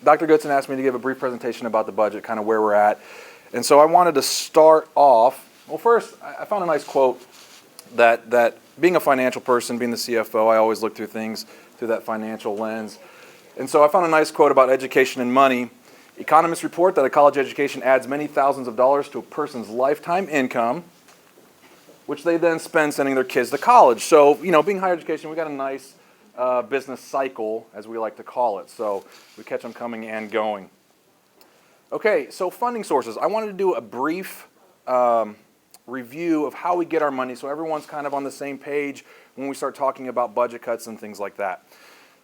Dr. Goodson asked me to give a brief presentation about the budget, kind of where we're at. And so I wanted to start off, well, first, I found a nice quote that being a financial person, being the CFO, I always look through things through that financial lens. And so I found a nice quote about education and money. Economists report that a college education adds many thousands of dollars to a person's lifetime income, which they then spend sending their kids to college. So, being higher education, we got a nice business cycle, as we like to call it. So we catch them coming and going. Okay, so funding sources. I wanted to do a brief review of how we get our money so everyone's kind of on the same page when we start talking about budget cuts and things like that.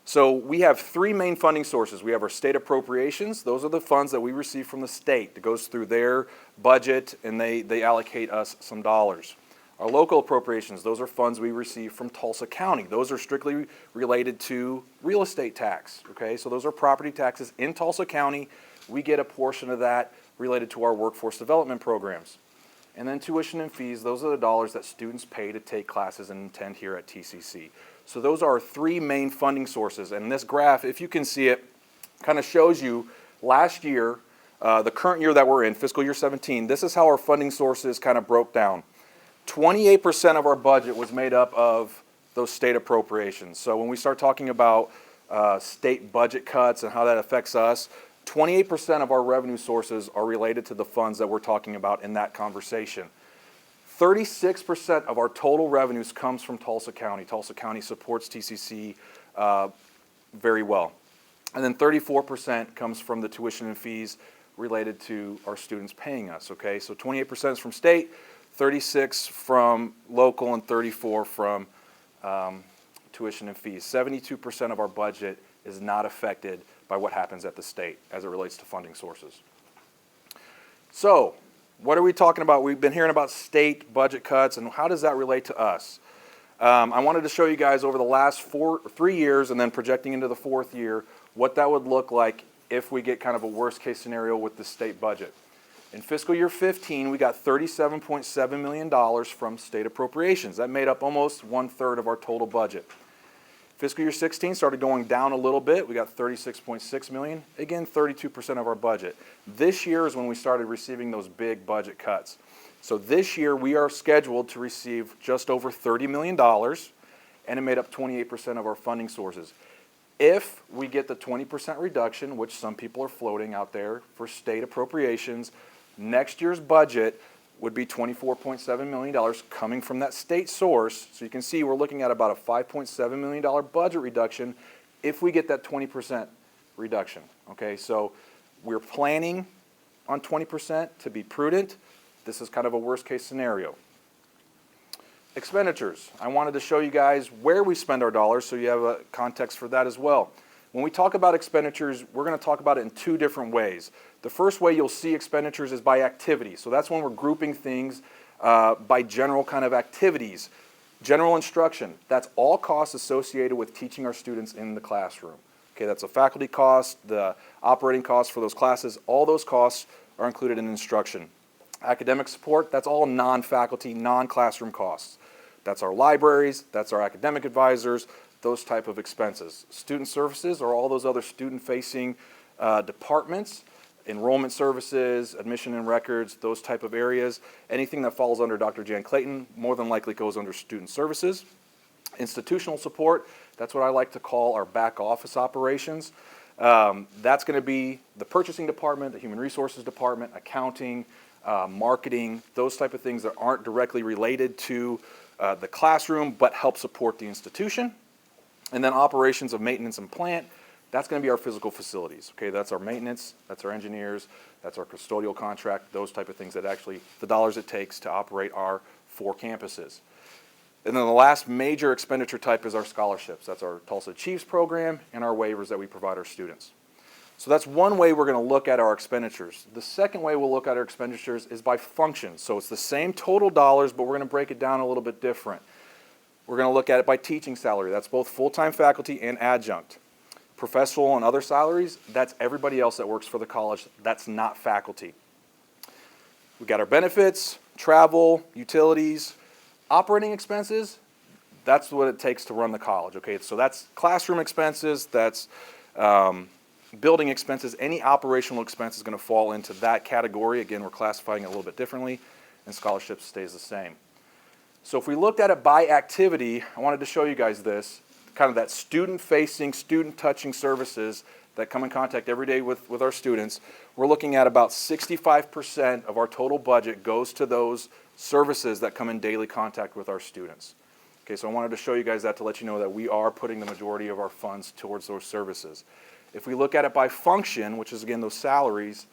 So we have three main funding sources. We have our state appropriations. Those are the funds that we receive from the state. It goes through their budget and they allocate us some dollars. Our local appropriations, those are funds we receive from Tulsa County. Those are strictly related to real estate tax, okay? So those are property taxes in Tulsa County. We get a portion of that related to our workforce development programs. And then tuition and fees, those are the dollars that students pay to take classes and attend here at TCC. So those are our three main funding sources. And this graph, if you can see it, kind of shows you last year, the current year that we're in, fiscal year 17, this is how our funding sources kind of broke down. 28% of our budget was made up of those state appropriations. So when we start talking about state budget cuts and how that affects us, 28% of our revenue sources are related to the funds that we're talking about in that conversation. 36% of our total revenues comes from Tulsa County. Tulsa County supports TCC very well. And then 34% comes from the tuition and fees related to our students paying us, okay? So 28% is from state, 36 from local, and 34 from tuition and fees. 72% of our budget is not affected by what happens at the state as it relates to funding sources. So, what are we talking about? We've been hearing about state budget cuts, and how does that relate to us? I wanted to show you guys over the last 3 years and then projecting into the fourth year what that would look like if we get kind of a worst case scenario with the state budget. In fiscal year 15, we got $37.7 million from state appropriations. That made up almost 1/3 of our total budget. Fiscal year 16 started going down a little bit. We got $36.6 million. Again, 32% of our budget. This year is when we started receiving those big budget cuts. So this year we are scheduled to receive just over $30 million, and it made up 28% of our funding sources. If we get the 20% reduction, which some people are floating out there for state appropriations, next year's budget would be $24.7 million coming from that state source. So you can see we're looking at about a $5.7 million budget reduction if we get that 20% reduction. Okay, so we're planning on 20% to be prudent. This is kind of a worst case scenario. Expenditures. I wanted to show you guys where we spend our dollars so you have a context for that as well. When we talk about expenditures, we're going to talk about it in two different ways. The first way you'll see expenditures is by activity. So that's when we're grouping things by general kind of activities. General instruction, that's all costs associated with teaching our students in the classroom. Okay, that's a faculty cost, the operating costs for those classes, all those costs are included in instruction. Academic support, that's all non-faculty, non-classroom costs. That's our libraries, that's our academic advisors, those type of expenses. Student services are all those other student-facing departments, enrollment services, admission and records, those type of areas. Anything that falls under Dr. Jan Clayton more than likely goes under student services. Institutional support, that's what I like to call our back office operations. That's going to be the purchasing department, the human resources department, accounting, marketing, those type of things that aren't directly related to the classroom but help support the institution. And then operations of maintenance and plant, that's going to be our physical facilities. Okay, that's our maintenance, that's our engineers, that's our custodial contract, those type of things that actually, the dollars it takes to operate our 4 campuses. And then the last major expenditure type is our scholarships. That's our Tulsa Chiefs program and our waivers that we provide our students. So that's one way we're going to look at our expenditures. The second way we'll look at our expenditures is by function. So it's the same total dollars, but we're going to break it down a little bit different. We're going to look at it by teaching salary. That's both full-time faculty and adjunct. Professional and other salaries, that's everybody else that works for the college. That's not faculty. We've got our benefits, travel, utilities, operating expenses. That's what it takes to run the college. Okay, so that's classroom expenses. That's Building expenses, any operational expense is going to fall into that category. Again, we're classifying it a little bit differently, and scholarships stays the same. So if we looked at it by activity, I wanted to show you guys this, kind of that student-facing, student-touching services that come in contact every day with our students. We're looking at about 65% of our total budget goes to those services that come in daily contact with our students. Okay, so I wanted to show you guys that to let you know that we are putting the majority of our funds towards those services. If we look at it by function, which is again those salaries,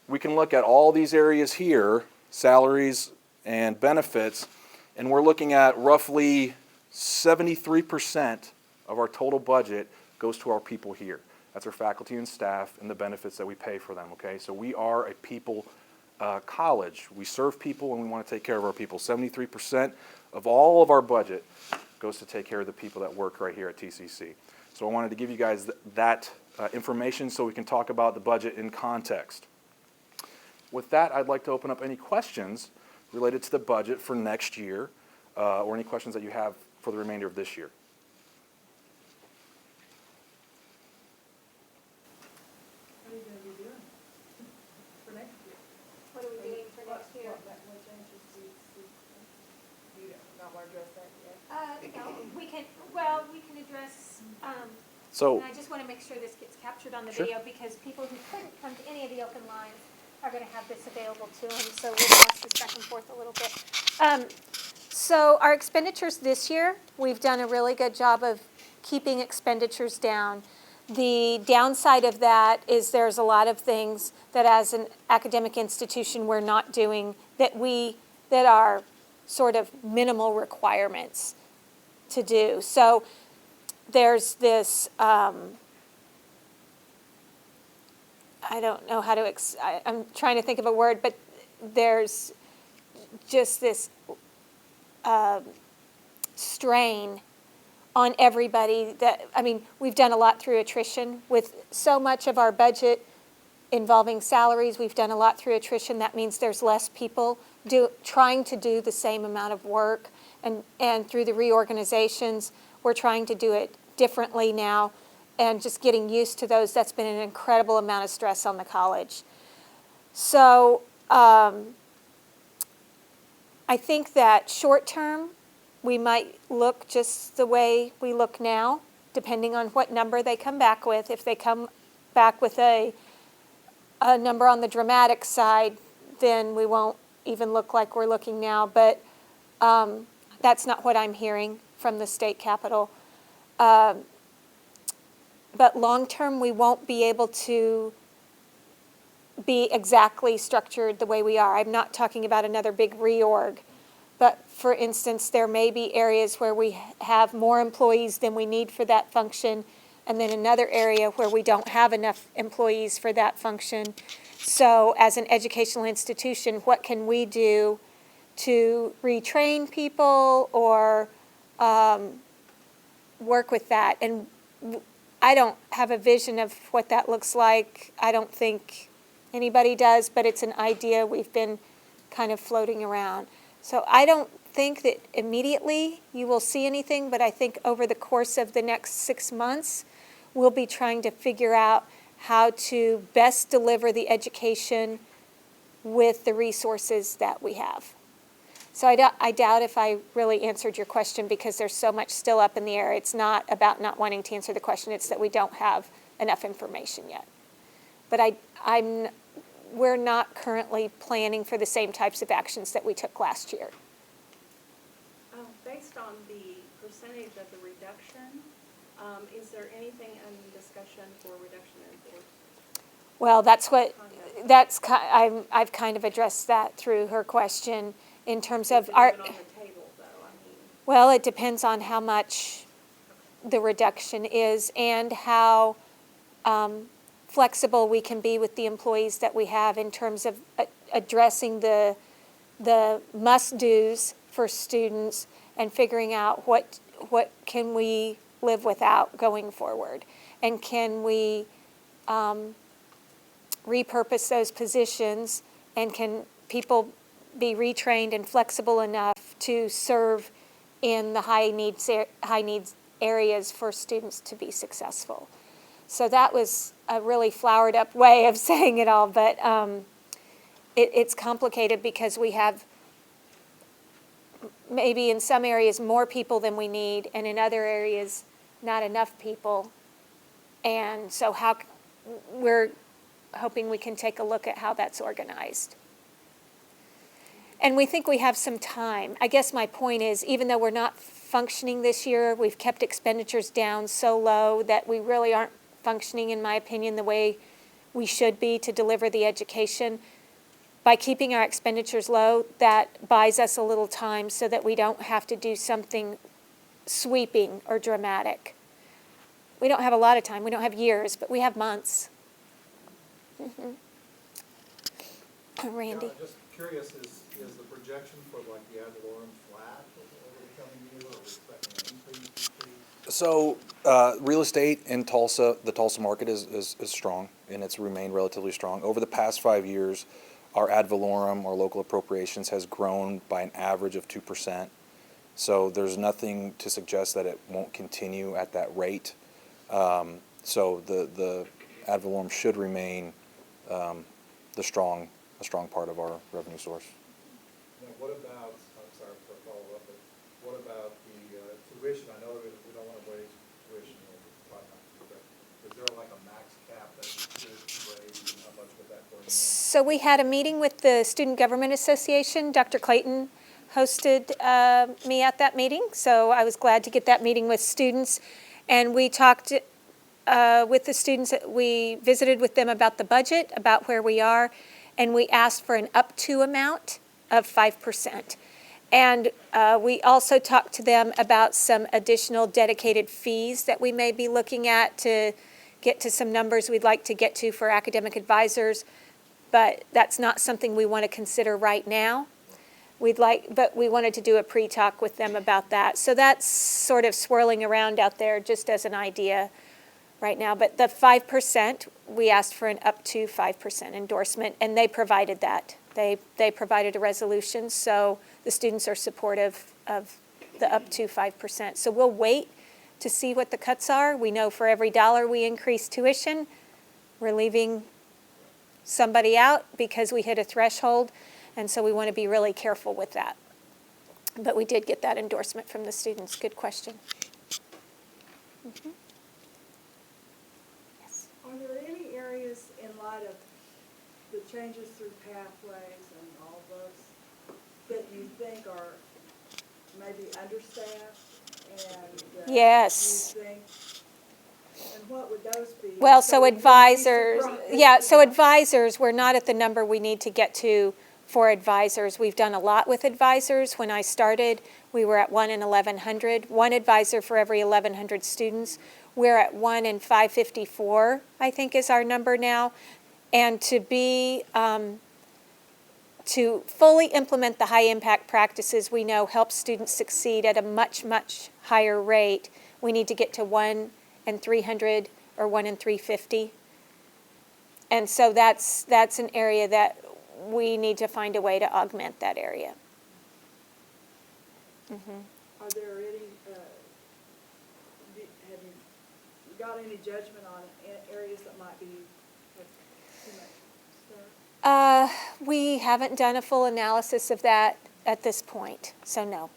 we can look at all these areas here, salaries and benefits, and we're looking at roughly 73% of our total budget goes to our people here. That's our faculty and staff and the benefits that we pay for them, okay? So we are a people college. We serve people and we want to take care of our people. 73% of all of our budget goes to take care of the people that work right here at TCC. So I wanted to give you guys that information so we can talk about the budget in context. With that, I'd like to open up any questions related to the budget for next year or any questions that you have for the remainder of this year. What are you going to be doing for next year? What are we doing for next year? What changes do you not want to address that yet? No, we can address, So, and I just want to make sure this gets captured on the Sure. video because people who couldn't come to any of the open lines are going to have this available to them, so we'll pass this back and forth a little bit. So our expenditures this year, we've done a really good job of keeping expenditures down. The downside of that is there's a lot of things that as an academic institution we're not doing that are sort of minimal requirements to do. So there's this, I don't know how to, I'm trying to think of a word, but there's just this strain on everybody that, I mean, we've done a lot through attrition with so much of our budget involving salaries. We've done a lot through attrition. That means there's less people trying to do the same amount of work. And through the reorganizations, we're trying to do it differently now. And just getting used to those, that's been an incredible amount of stress on the college. So I think that short term, we might look just the way we look now, depending on what number they come back with. If they come back with a number on the dramatic side, then we won't even look like we're looking now. But that's not what I'm hearing from the state capitol. But long term, we won't be able to be exactly structured the way we are. I'm not talking about another big reorg. But for instance, there may be areas where we have more employees than we need for that function, and then another area where we don't have enough employees for that function. So as an educational institution, what can we do to retrain people or work with that? And I don't have a vision of what that looks like. I don't think anybody does, but it's an idea we've been kind of floating around. So I don't think that immediately you will see anything, but I think over the course of the next 6 months, we'll be trying to figure out how to best deliver the education with the resources that we have. So I doubt if I really answered your question because there's so much still up in the air. It's not about not wanting to answer the question. It's that we don't have enough information yet. But we're not currently planning for the same types of actions that we took last year. Based on the percentage of the reduction, is there anything in discussion for reduction in force? Well, I've kind of addressed that through her question in terms of our. On the table, though, Well, it depends on how much the reduction is and how flexible we can be with the employees that we have in terms of addressing the must-dos for students and figuring out what can we live without going forward, and can we repurpose those positions, and can people be retrained and flexible enough to serve in the high needs areas for students to be successful. So that was a really flowered up way of saying it all, but it's complicated because we have maybe in some areas more people than we need, and in other areas not enough people. And so we're hoping we can take a look at how that's organized. And we think we have some time. I guess my point is, even though we're not functioning this year, we've kept expenditures down so low that we really aren't functioning, in my opinion, the way we should be to deliver the education. By keeping our expenditures low, that buys us a little time so that we don't have to do something sweeping or dramatic. We don't have a lot of time. We don't have years, but we have months. Randy? Yeah, just curious, is the projection for like the ad valorem flat over the coming year, or are we expecting an increase, decrease? So real estate in Tulsa, the Tulsa market is strong, and it's remained relatively strong. Over the past 5 years, our ad valorem, or local appropriations, has grown by an average of 2%. So there's nothing to suggest that it won't continue at that rate. So the ad valorem should remain a strong part of our revenue source. Now, what about, I'm sorry for a follow-up, but what about the tuition? I know that we don't want to raise tuition, but is there like a max cap that we should raise, and how much would that bring in? So we had a meeting with the Student Government Association. Dr. Clayton hosted me at that meeting, so I was glad to get that meeting with students. And we talked with the students. We visited with them about the budget, about where we are, and we asked for an up to amount of 5%. And we also talked to them about some additional dedicated fees that we may be looking at to get to some numbers we'd like to get to for academic advisors. But that's not something we want to consider right now. But we wanted to do a pre-talk with them about that. So that's sort of swirling around out there just as an idea right now. But the 5%, we asked for an up to 5% endorsement, and they provided that. They provided a resolution, so the students are supportive of the up to 5%. So we'll wait to see what the cuts are. We know for every dollar we increase tuition, we're leaving somebody out because we hit a threshold, and so we want to be really careful with that. But we did get that endorsement from the students. Good question. Yes. Are there any areas in light of the changes through pathways and all those that you think are maybe understaffed and Yes. you think, and what would those be? Well, so we'd be advisors, surprised. so advisors, we're not at the number we need to get to for advisors. We've done a lot with advisors. When I started, we were at 1 in 1,100, one advisor for every 1,100 students. We're at 1 in 554, I think is our number now. And to fully implement the high impact practices we know help students succeed at a much, much higher rate, we need to get to 1 in 300 or 1 in 350. And so that's an area that we need to find a way to augment that area. Are there any, have you got any judgment on areas that might be have too much staff? We haven't done a full analysis of that at this point, so no.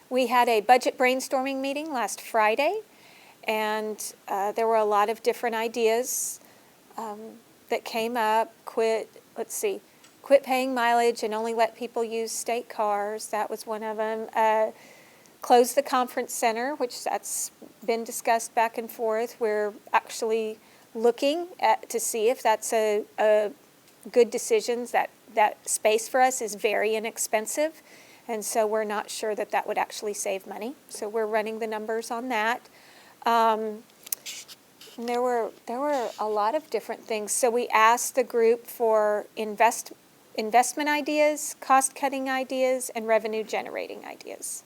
We had a budget brainstorming meeting last Friday, and there were a lot of different ideas that came up. Quit paying mileage and only let people use state cars. That was one of them. Close the conference center, which that's been discussed back and forth. We're actually looking to see if that's a good decision. That space for us is very inexpensive, and so we're not sure that would actually save money. So we're running the numbers on that. And there were a lot of different things. So we asked the group for investment ideas, cost-cutting ideas, and revenue-generating ideas.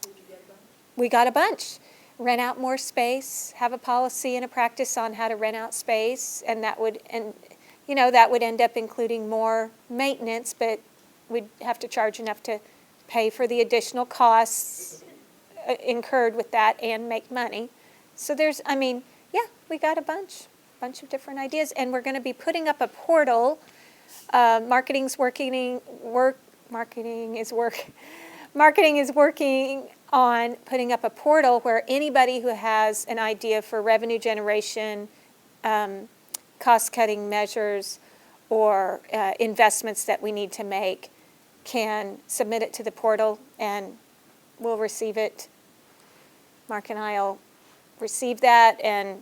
Did you get them? We got a bunch. Rent out more space, have a policy and a practice on how to rent out space, and that would end up including more maintenance, but we'd have to charge enough to pay for the additional costs incurred with that and make money. So there's, I mean, yeah, we got a bunch of different ideas, and we're going to be putting up a portal. Marketing is working on putting up a portal where anybody who has an idea for revenue generation, cost-cutting measures, or investments that we need to make can submit it to the portal, and we'll receive it. Mark and I will receive that and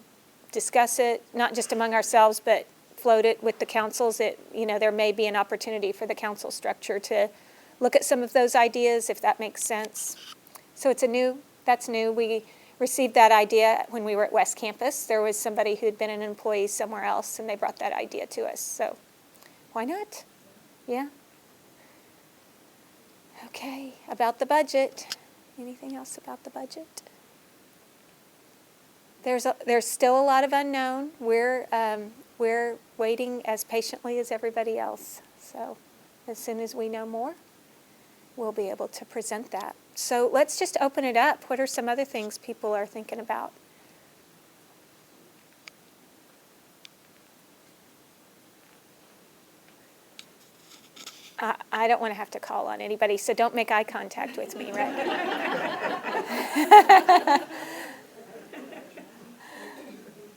discuss it, not just among ourselves, but float it with the councils. There may be an opportunity for the council structure to look at some of those ideas, if that makes sense. So that's new. We received that idea when we were at West Campus. There was somebody who'd been an employee somewhere else, and they brought that idea to us. So why not? Yeah. Okay, about the budget. Anything else about the budget? There's still a lot of unknown. We're waiting as patiently as everybody else. So as soon as we know more, we'll be able to present that. So let's just open it up. What are some other things people are thinking about? I don't want to have to call on anybody, so don't make eye contact with me, right?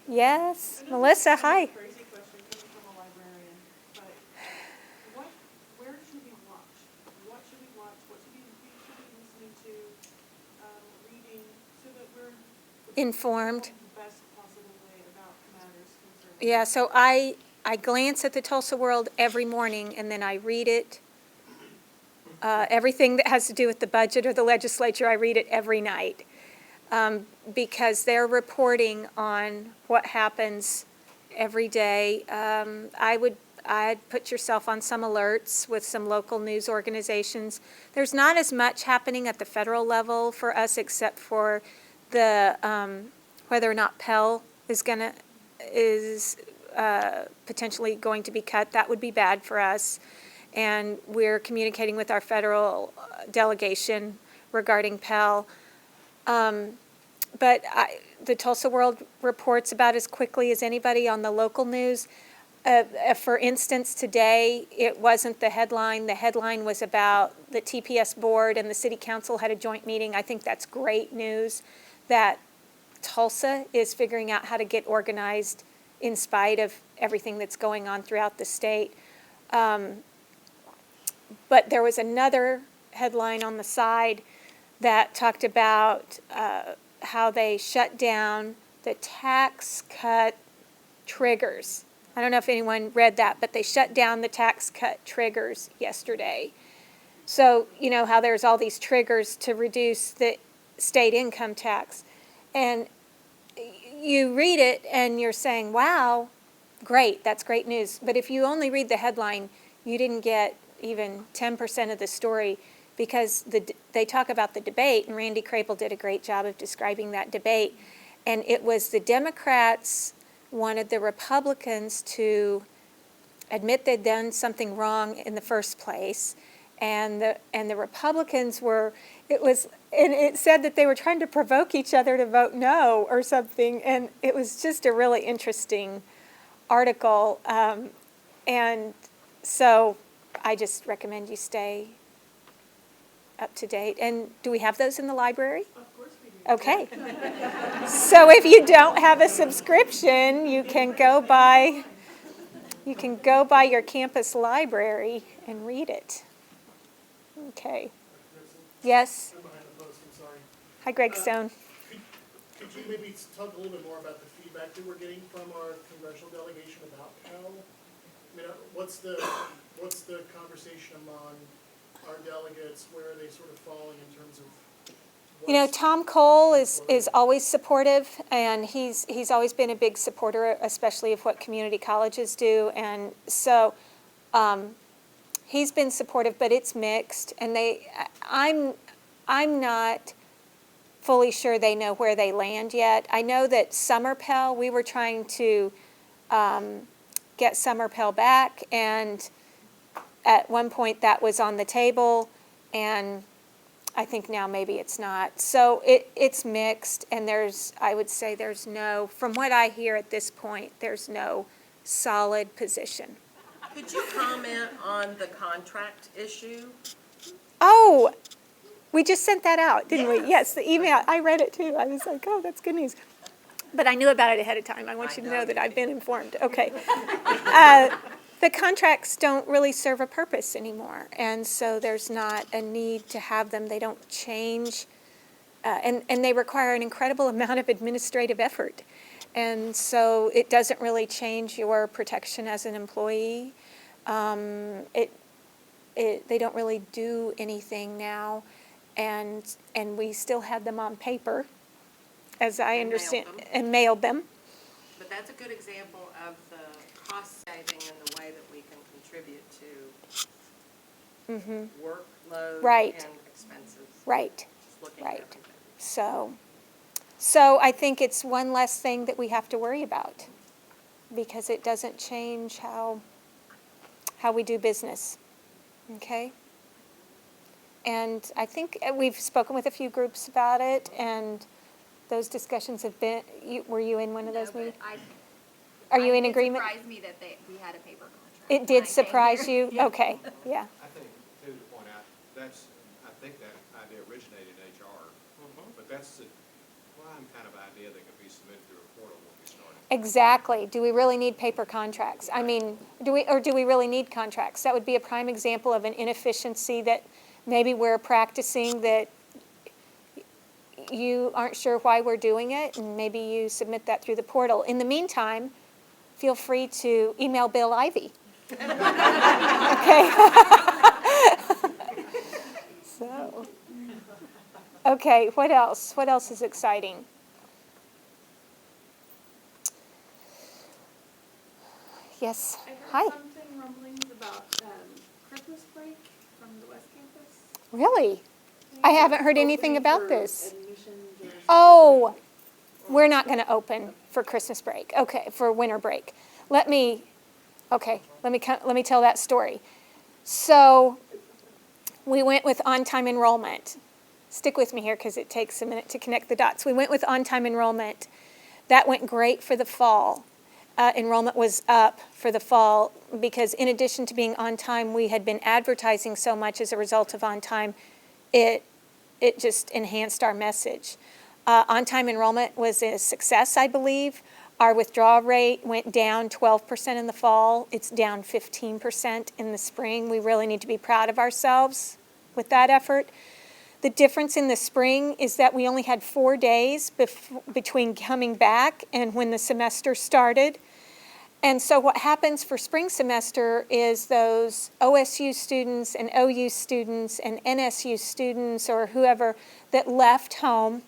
Yes, Melissa, hi. Crazy question coming from a librarian, but where should we watch? What should we watch? What should we listening to, reading, so that we're Informed. the best possible way about matters concerning? Yeah, so I glance at the Tulsa World every morning, and then I read it. Everything that has to do with the budget or the legislature, I read it every night. Because they're reporting on what happens every day. I'd put yourself on some alerts with some local news organizations. There's not as much happening at the federal level for us, except for the whether or not Pell is potentially going to be cut. That would be bad for us. And we're communicating with our federal delegation regarding Pell. But the Tulsa World reports about as quickly as anybody on the local news. For instance, today, it wasn't the headline. The headline was about the TPS board and the city council had a joint meeting. I think that's great news that Tulsa is figuring out how to get organized in spite of everything that's going on throughout the state. But there was another headline on the side that talked about how they shut down the tax cut triggers. I don't know if anyone read that, but they shut down the tax cut triggers yesterday. So, you know how there's all these triggers to reduce the state income tax. And you read it and you're saying, wow, great, that's great news. But if you only read the headline, you didn't get even 10% of the story, because they talk about the debate, and Randy Crable did a great job of describing that debate. And it was the Democrats wanted the Republicans to admit they'd done something wrong in the first place. And the Republicans it said that they were trying to provoke each other to vote no or something. And it was just a really interesting article. And so I just recommend you stay up to date. And do we have those in the library? Of course we do. Okay. So if you don't have a subscription, you can go by your campus library and read it. Okay. Yes? I'm behind the post, I'm sorry. Hi, Greg Stone. Could you maybe talk a little bit more about the feedback that we're getting from our congressional delegation about Pell? I mean, what's the conversation among our delegates? Where are they sort of falling in terms of? You know, Tom Cole is always supportive, and he's always been a big supporter, especially of what community colleges do. And so he's been supportive, but it's mixed. And I'm not fully sure they know where they land yet. I know that Summer Pell, we were trying to get Summer Pell back, and at one point that was on the table, and I think now maybe it's not. So it's mixed, and I would say from what I hear at this point, there's no solid position. Could you comment on the contract issue? Oh, we just sent that out, didn't we? Yes. Yes, the email, I read it too. I was like, oh, that's good news. But I knew about it ahead of time. I want you to know that I've been informed. Okay. The contracts don't really serve a purpose anymore, and so there's not a need to have them. They don't change, and they require an incredible amount of administrative effort. And so it doesn't really change your protection as an employee. They don't really do anything now, and we still had them on paper, as I And mailed understand, them. and mailed them. But that's a good example of the cost saving and the way that we can contribute to workload Right. and expenses. Right, Just looking at right. everything. So I think it's one less thing that we have to worry about, because it doesn't change how we do business, okay? And I think we've spoken with a few groups about it, and those discussions have been, were you in one of those meetings? Are you in agreement? It surprised me that we had a paper contract. It when I did came surprise here. you? Okay, yeah. I think, too, to point out, I think that idea originated in HR, but that's the prime kind of idea that could be submitted through a portal when we started. Exactly. Do we really need paper contracts? I mean, do we really need contracts? That would be a prime example of an inefficiency that maybe we're practicing that you aren't sure why we're doing it, and maybe you submit that through the portal. In the meantime, feel free to email Bill Ivy. Okay. So, okay, what else? What else is exciting? Yes. I Hi. heard something rumblings about Christmas break from the West Campus. Really? I haven't heard anything Opening about for this. admissions or Oh, we're not going to open for Christmas break. Okay, for winter break. Let me tell that story. So we went with on-time enrollment. Stick with me here because it takes a minute to connect the dots. We went with on-time enrollment. That went great for the fall. Enrollment was up for the fall because in addition to being on time, we had been advertising so much as a result of on time, it just enhanced our message. On-time enrollment was a success, I believe. Our withdrawal rate went down 12% in the fall. It's down 15% in the spring. We really need to be proud of ourselves with that effort. The difference in the spring is that we only had 4 days between coming back and when the semester started. And so what happens for spring semester is those OSU students and OU students and NSU students or whoever that left home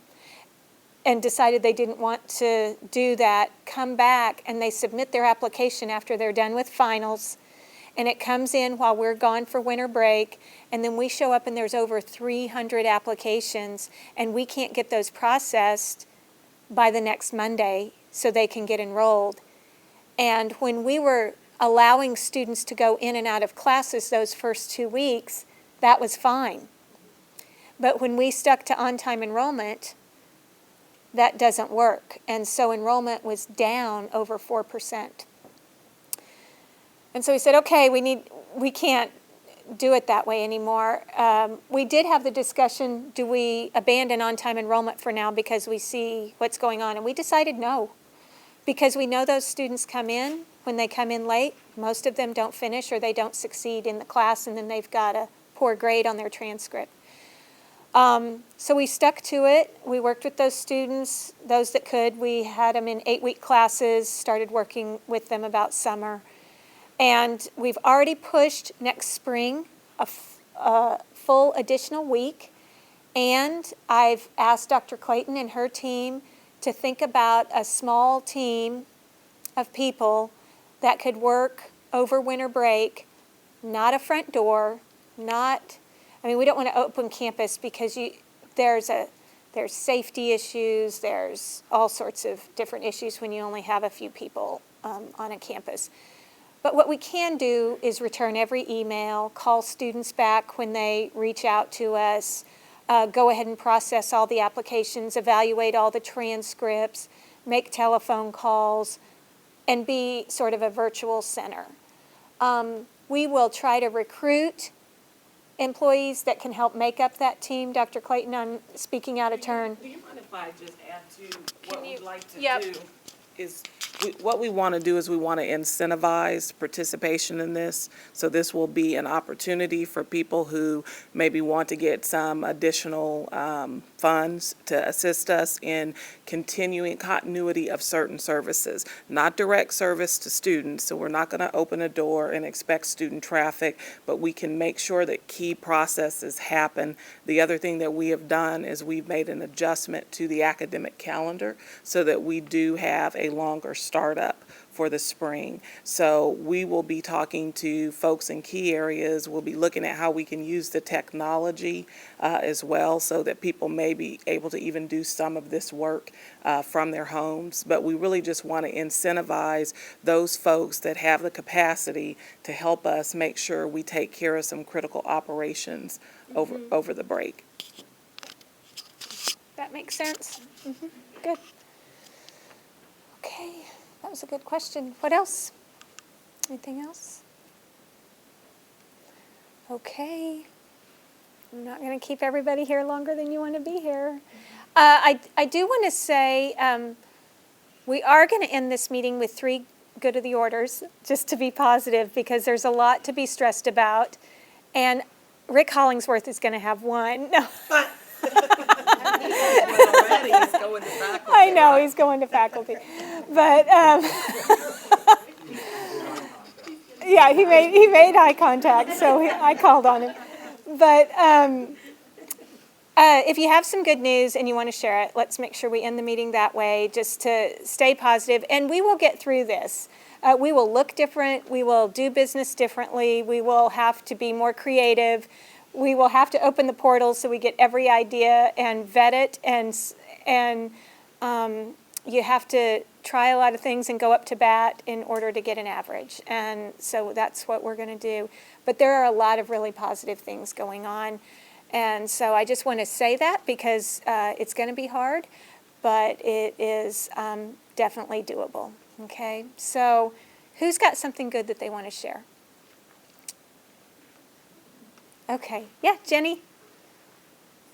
and decided they didn't want to do that, come back and they submit their application after they're done with finals. And it comes in while we're gone for winter break, and then we show up and there's over 300 applications, and we can't get those processed by the next Monday so they can get enrolled. And when we were allowing students to go in and out of classes those first 2 weeks, that was fine. But when we stuck to on-time enrollment, that doesn't work. And so enrollment was down over 4%. And so we said, okay, we can't do it that way anymore. We did have the discussion, do we abandon on-time enrollment for now because we see what's going on? And we decided no, because we know those students come in. When they come in late, most of them don't finish or they don't succeed in the class, and then they've got a poor grade on their transcript. So we stuck to it. We worked with those students, those that could. We had them in 8-week classes, started working with them about summer. And we've already pushed next spring a full additional week. And I've asked Dr. Clayton and her team to think about a small team of people that could work over winter break, not a front door, we don't want to open campus because there's safety issues, there's all sorts of different issues when you only have a few people on a campus. But what we can do is return every email, call students back when they reach out to us, go ahead and process all the applications, evaluate all the transcripts, make telephone calls, and be sort of a virtual center. We will try to recruit employees that can help make up that team. Dr. Clayton, I'm speaking out of turn. Do you mind if I just add to what Can you- we'd like to Yep. do? What we want to do is we want to incentivize participation in this. So this will be an opportunity for people who maybe want to get some additional funds to assist us in continuing continuity of certain services. Not direct service to students, so we're not going to open a door and expect student traffic, but we can make sure that key processes happen. The other thing that we have done is we've made an adjustment to the academic calendar so that we do have a longer startup for the spring. So we will be talking to folks in key areas. We'll be looking at how we can use the technology as well so that people may be able to even do some of this work from their homes. But we really just want to incentivize those folks that have the capacity to help us make sure we take care of some critical operations over the break. That makes sense? Good. Okay, that was a good question. What else? Anything else? Okay. I'm not going to keep everybody here longer than you want to be here. I do want to say we are going to end this meeting with 3 good of the orders, just to be positive, because there's a lot to be stressed about. And Rick Hollingsworth is going to have 1. No. Already he's going to faculty. I know, he's going to faculty. But, yeah, he made eye contact, so I called on him. But if you have some good news and you want to share it, let's make sure we end the meeting that way, just to stay positive. And we will get through this. We will look different. We will do business differently. We will have to be more creative. We will have to open the portals so we get every idea and vet it, and you have to try a lot of things and go up to bat in order to get an average. And so that's what we're going to do. But there are a lot of really positive things going on. And so I just want to say that because it's going to be hard, but it is definitely doable. Okay? So who's got something good that they want to share? Okay. Yeah, Jenny?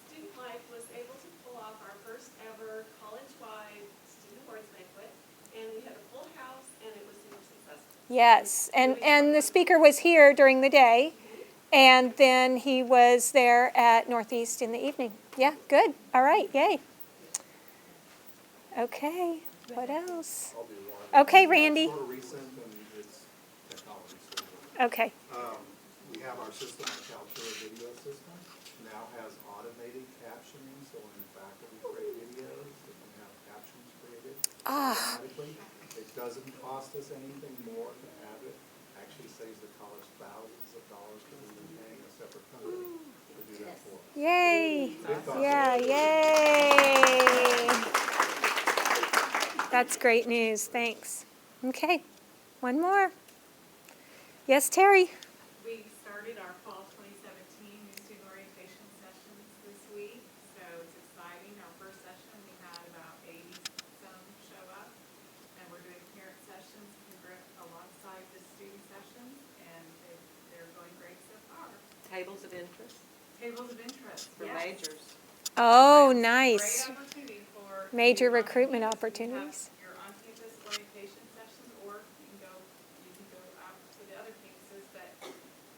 Student Life was able to pull off our first ever college-wide student awards banquet, and we had a full house, and it was super successful. Yes. And the speaker was here during the day, and then he was there at Northeast in the evening. Yeah, good. All right. Yay. Okay. What else? I'll do one. Okay, Randy. It's sort of recent and it's technology. Okay. We have our system, our Kaltura video system, now has automated captioning, so when faculty create videos, we can have captions created automatically. It doesn't cost us anything more to have it, actually saves the college thousands of dollars because we've been paying a separate company to do that for us. Yay. Big cost. Yeah, yay. That's great news. Thanks. Okay. One more. Yes, Terry? We started our fall 2017 new student orientation sessions this week, so it's exciting. Our first session, we had about 80 some show up, and we're doing parent sessions alongside the student sessions, and they're going great so far. Tables of interest Tables of interest, for yes. majors. Oh, Great nice. opportunity for. Major you on recruitment campus. opportunities. You have your on-campus orientation sessions, or you can go out to the other campuses that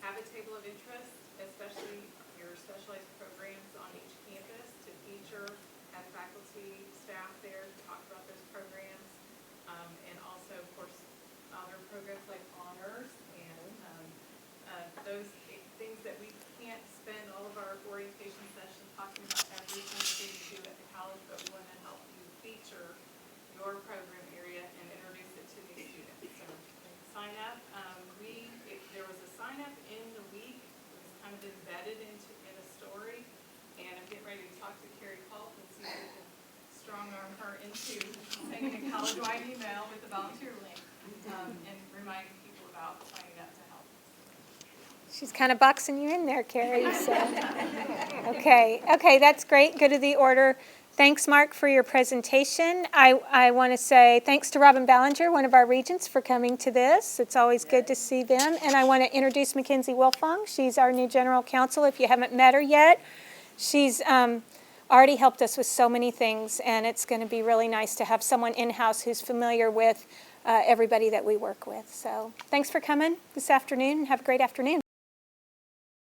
have a table of interest, especially your specialized programs on each campus, to feature, have faculty, staff there to talk about those programs. And also, of course, other programs like honors and those things that we can't spend all of our orientation sessions talking about every single thing you do at the college, but we want to help you feature your program area and introduce it to new students. So sign up. There was a sign up in the week. It was kind of embedded in a story, and I'm getting ready to talk to Carrie Culp and see if we can strong arm her into sending a college-wide email with the volunteer link and reminding people about signing up to help. She's kind of boxing you in there, Carrie. So. Okay, that's great. Good to the order. Thanks, Mark, for your presentation. I want to say thanks to Robin Ballinger, one of our regents, for coming to this. It's always good to see them. And I want to introduce Mackenzie Wilfong. She's our new general counsel, if you haven't met her yet. She's already helped us with so many things, and it's going to be really nice to have someone in-house who's familiar with everybody that we work with. So thanks for coming this afternoon, and have a great afternoon.